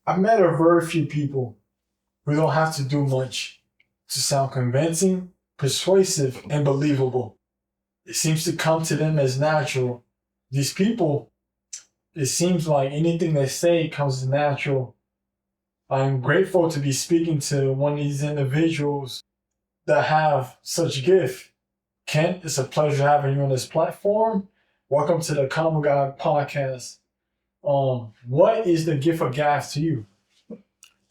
I've met a very few people who don't have to do much to sound convincing, persuasive, and believable. It seems to come to them as natural. These people, it seems like anything they say comes natural. I'm grateful to be speaking to one of these individuals that have such gift. Kent, it's a pleasure having you on this platform. Welcome to the Common God podcast. What is the gift of gab to you?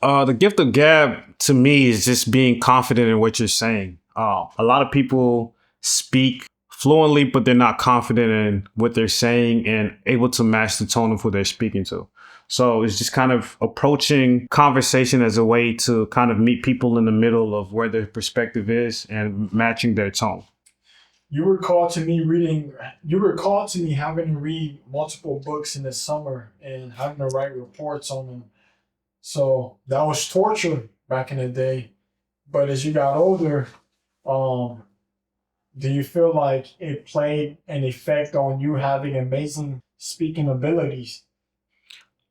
The gift of gab to me is just being confident in what you're saying. A lot of people speak fluently, but they're not confident in what they're saying and able to match the tone of who they're speaking to. So it's just kind of approaching conversation as a way to kind of meet people in the middle of where their perspective is and matching their tone. You recall to me reading. You recall to me having to read multiple books in the summer and having to write reports on them. So that was torture back in the day. But as you got older, um, do you feel like it played an effect on you having amazing speaking abilities?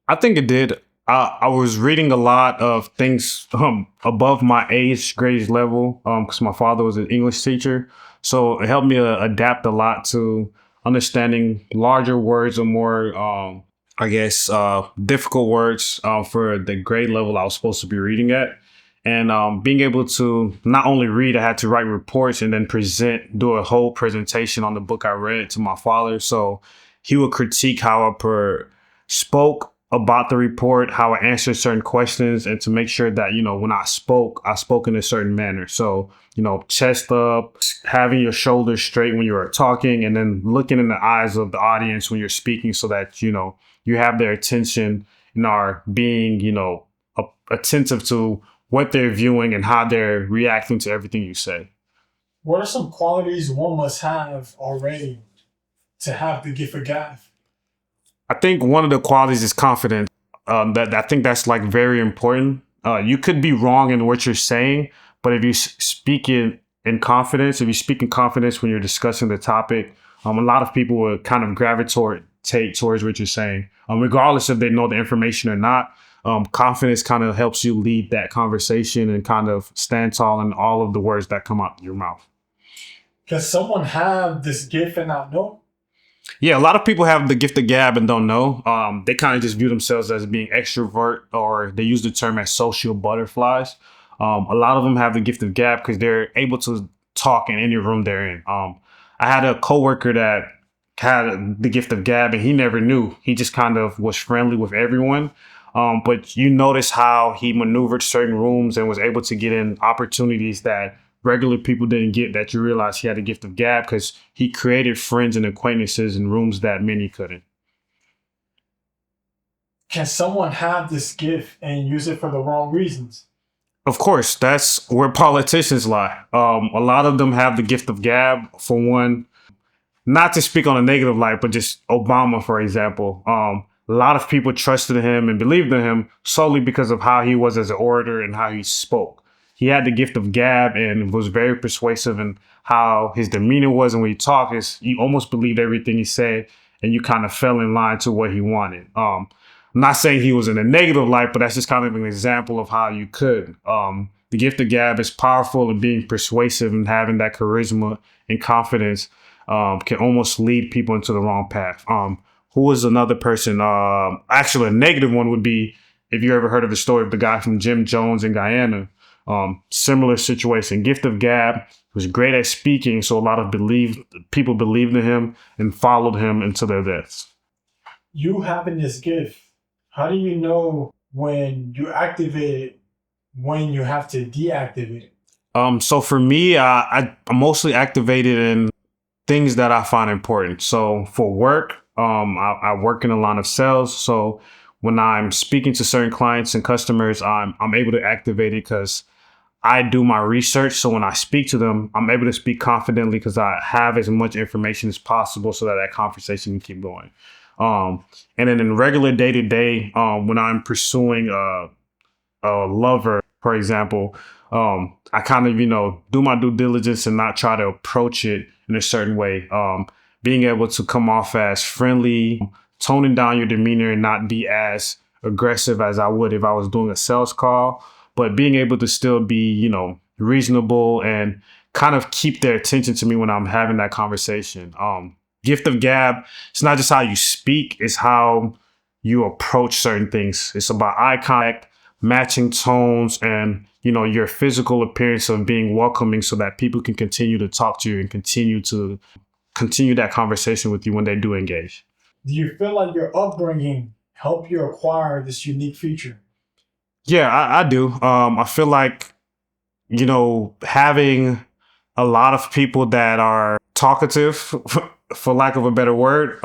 I think it did. I was reading a lot of things above my age grade level because my father was an English teacher. So it helped me adapt a lot to understanding larger words or more, difficult words for the grade level I was supposed to be reading at. And being able to not only read, I had to write reports and then do a whole presentation on the book I read to my father. So he would critique how spoke about the report, how I answered certain questions, and to make sure that, when I spoke in a certain manner. So, chest up, having your shoulders straight when you are talking, and then looking in the eyes of the audience when you're speaking so that, you have their attention and are being, attentive to what they're viewing and how they're reacting to everything you say. What are some qualities one must have already to have the gift of gab? I think one of the qualities is confidence. That I think that's like very important. You could be wrong in what you're saying, but if you speak in confidence, if you speak in confidence when you're discussing the topic, a lot of people will kind of gravitate towards what you're saying, regardless if they know the information or not. Confidence kind of helps you lead that conversation and kind of stand tall in all of the words that come out your mouth. Can someone have this gift and not know? Yeah, a lot of people have the gift of gab and don't know. They kind of just view themselves as being extrovert, or they use the term as social butterflies. A lot of them have the gift of gab because they're able to talk in any room they're in. I had a coworker that had the gift of gab and he never knew. He just kind of was friendly with everyone. But you notice how he maneuvered certain rooms and was able to get in opportunities that regular people didn't get, that you realize he had a gift of gab because he created friends and acquaintances in rooms that many couldn't. Can someone have this gift and use it for the wrong reasons? Of course, that's where politicians lie. A lot of them have the gift of gab, for one, not to speak on a negative light, but just Obama, for example. A lot of people trusted him and believed in him solely because of how he was as an orator and how he spoke. He had the gift of gab and was very persuasive in how his demeanor was. And when he talked, you almost believed everything he said and you kind of fell in line to what he wanted. I'm not saying he was in a negative light, but that's just kind of an example of how you could. The gift of gab is powerful in being persuasive and having that charisma and confidence can almost lead people into the wrong path. Who is another person? Actually, a negative one would be if you ever heard of the story of the guy from Jim Jones in Guyana. Similar situation. Gift of gab was great at speaking, so a lot of people believed in him and followed him into their deaths. You having this gift, how do you know when you activate it, when you have to deactivate it? So for me, I'm mostly activated in things that I find important. So for work, I work in a line of sales. So when I'm speaking to certain clients and customers, I'm able to activate it because I do my research. So when I speak to them, I'm able to speak confidently because I have as much information as possible so that that conversation can keep going. And then in regular day to day, when I'm pursuing a lover, for example, I kind of, do my due diligence and not try to approach it in a certain way. Being able to come off as friendly, toning down your demeanor and not be as aggressive as I would if I was doing a sales call, but being able to still be, reasonable and kind of keep their attention to me when I'm having that conversation. Gift of Gab, it's not just how you speak, it's how you approach certain things. It's about eye contact, matching tones, and your physical appearance of being welcoming so that people can continue to talk to you and continue that conversation with you when they do engage. Do you feel like your upbringing helped you acquire this unique feature? Yeah, I do. I feel like, having a lot of people that are talkative, for lack of a better word,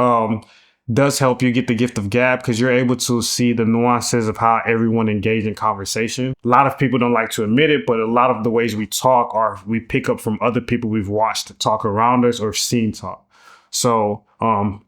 does help you get the gift of gab because you're able to see the nuances of how everyone engages in conversation. A lot of people don't like to admit it, but a lot of the ways we talk are we pick up from other people we've watched talk around us or seen talk. So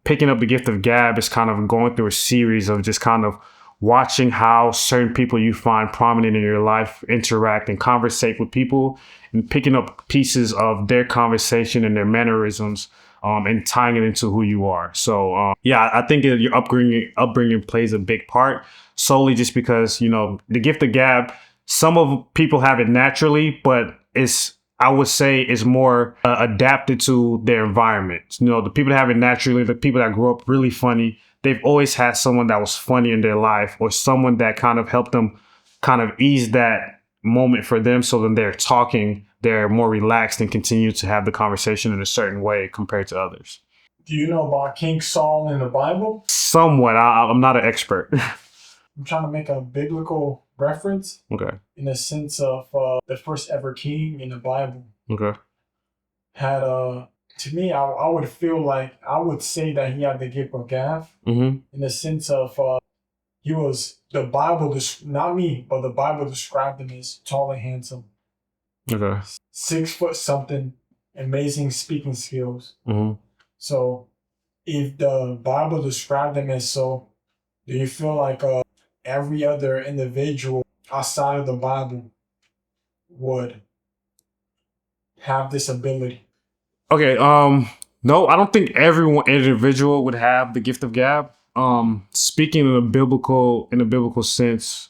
picking up the gift of gab is kind of going through a series of just kind of watching how certain people you find prominent in your life interact and conversate with people and picking up pieces of their conversation and their mannerisms and tying it into who you are. So, yeah, I think your upbringing plays a big part solely just because, the gift of gab, some of people have it naturally, but I would say is more adapted to their environment. The people that have it naturally, the people that grew up really funny, they've always had someone that was funny in their life or someone that kind of helped them kind of ease that moment for them. So then they're talking, they're more relaxed and continue to have the conversation in a certain way compared to others. Do you know about King Saul in the Bible? Somewhat. I'm not an expert. I'm trying to make a biblical reference. Okay. In the sense of the first ever king in the Bible. Okay. Had to me, I would feel like I would say that he had the gift of gab Mm-hmm. in the sense of he was the Bible, not me, but the Bible described him as tall and handsome. Okay. 6 foot something, amazing speaking skills. Mm-hmm. So if the Bible described him as so, do you feel like every other individual outside of the Bible would have this ability? Okay. No, I don't think every individual would have the gift of gab. Speaking in a biblical sense,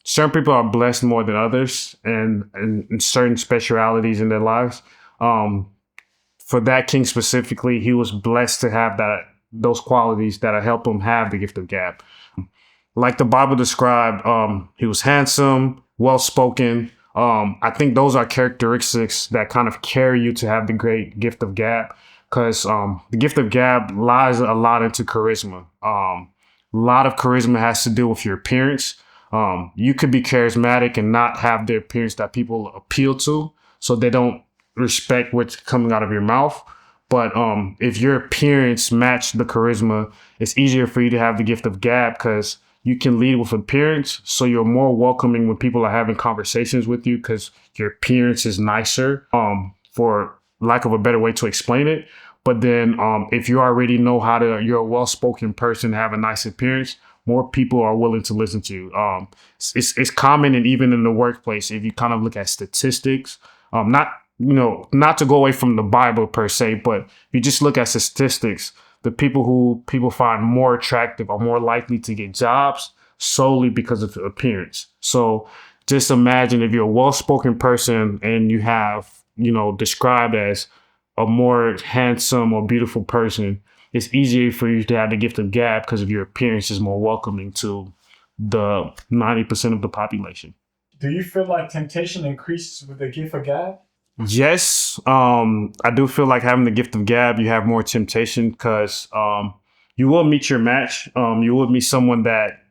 certain people are blessed more than others and in certain specialities in their lives. For that king specifically, he was blessed to have those qualities that help him have the gift of gab. Like the Bible described, he was handsome, well-spoken. I think those are characteristics that kind of carry you to have the great gift of gab because the gift of gab lies a lot into charisma. A lot of charisma has to do with your appearance. You could be charismatic and not have the appearance that people appeal to, so they don't respect what's coming out of your mouth. But if your appearance matched the charisma, it's easier for you to have the gift of gab because you can lead with appearance. So you're more welcoming when people are having conversations with you because your appearance is nicer, for lack of a better way to explain it. But then if you already know you're a well-spoken person, have a nice appearance, more people are willing to listen to you. It's common and even in the workplace, if you kind of look at statistics, not to go away from the Bible per se, but if you just look at statistics, the people who people find more attractive are more likely to get jobs solely because of appearance. So just imagine if you're a well-spoken person and you have, described as a more handsome or beautiful person, it's easier for you to have the gift of gab because of your appearance is more welcoming to the 90% of the population. Do you feel like temptation increases with the gift of gab? Yes, I do feel like having the gift of gab, you have more temptation because you will meet your match. You will meet someone that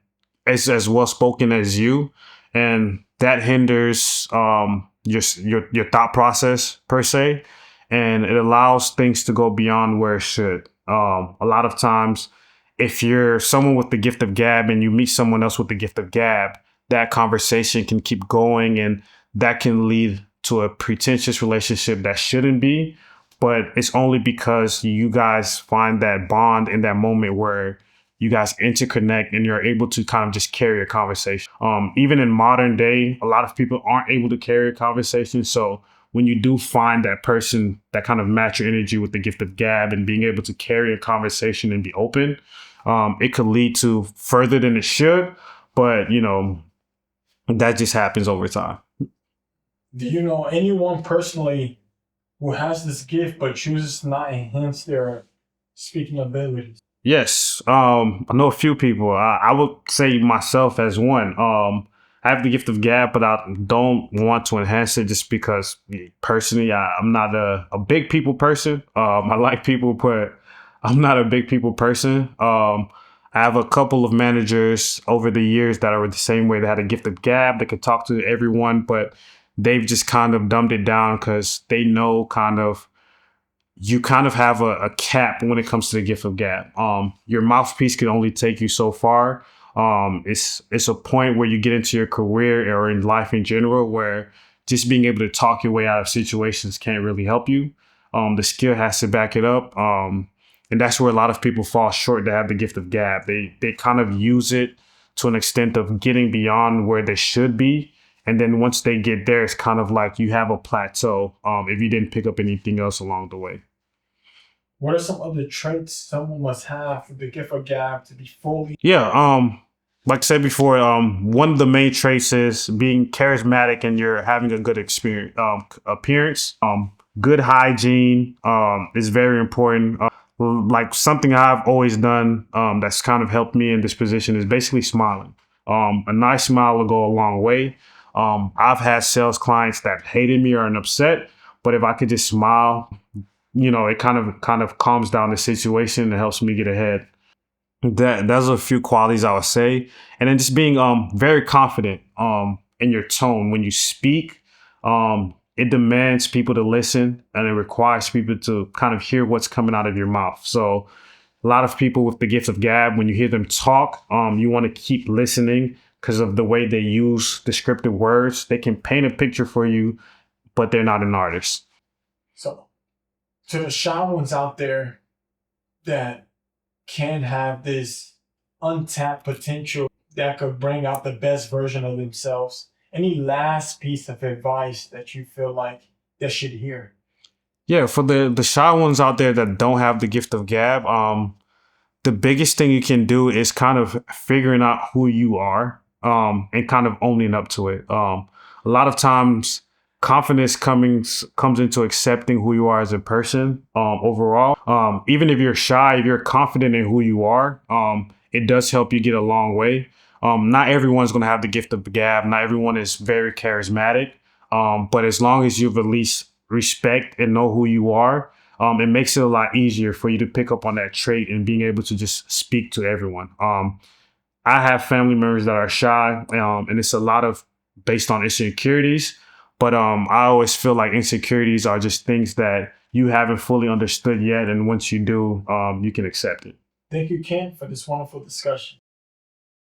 is as well spoken as you, and that hinders your thought process per se, and it allows things to go beyond where it should. A lot of times, if you're someone with the gift of gab and you meet someone else with the gift of gab, that conversation can keep going, and that can lead to a pretentious relationship that shouldn't be, but it's only because you guys find that bond in that moment where you guys interconnect and you're able to kind of just carry a conversation. Even in modern day, a lot of people aren't able to carry a conversation. So when you do find that person that kind of match your energy with the gift of gab and being able to carry a conversation and be open, It could lead to further than it should, but that just happens over time. Do you know anyone personally who has this gift but chooses to not enhance their speaking abilities? Yes, I know a few people. I would say myself as one. I have the gift of gab, but I don't want to enhance it just because personally, I'm not a big people person. I like people, but I'm not a big people person. I have a couple of managers over the years that are the same way. They had a gift of gab. They could talk to everyone, but they've just kind of dumbed it down because they know you kind of have a cap when it comes to the gift of gab. Your mouthpiece can only take you so far. It's a point where you get into your career or in life in general where just being able to talk your way out of situations can't really help you. The skill has to back it up. And that's where a lot of people fall short to have the gift of gab. They kind of use it to an extent of getting beyond where they should be. And then once they get there, it's kind of like you have a plateau if you didn't pick up anything else along the way. What are some other traits someone must have for the gift of gab to be fully? Yeah, like I said before, one of the main traits is being charismatic and you're having a good experience, appearance. Good hygiene is very important. Like something I've always done that's kind of helped me in this position is basically smiling. A nice smile will go a long way. I've had sales clients that hated me or are upset, but if I could just smile, it kind of calms down the situation and helps me get ahead. Those are a few qualities I would say, and then just being very confident in your tone when you speak. It demands people to listen, and it requires people to kind of hear what's coming out of your mouth. So a lot of people with the gift of gab, when you hear them talk, you want to keep listening because of the way they use descriptive words. They can paint a picture for you, but they're not an artist. So, to the shy ones out there that can have this untapped potential that could bring out the best version of themselves, any last piece of advice that you feel like they should hear? Yeah, for the shy ones out there that don't have the gift of gab, the biggest thing you can do is kind of figuring out who you are and kind of owning up to it. A lot of times, confidence comes into accepting who you are as a person overall. Even if you're shy, if you're confident in who you are, it does help you get a long way. Not everyone's going to have the gift of gab. Not everyone is very charismatic. But as long as you've at least respect and know who you are, it makes it a lot easier for you to pick up on that trait and being able to just speak to everyone. I have family members that are shy, and it's a lot of based on insecurities. But I always feel like insecurities are just things that you haven't fully understood yet, and once you do, you can accept it. Thank you, Ken, for this wonderful discussion.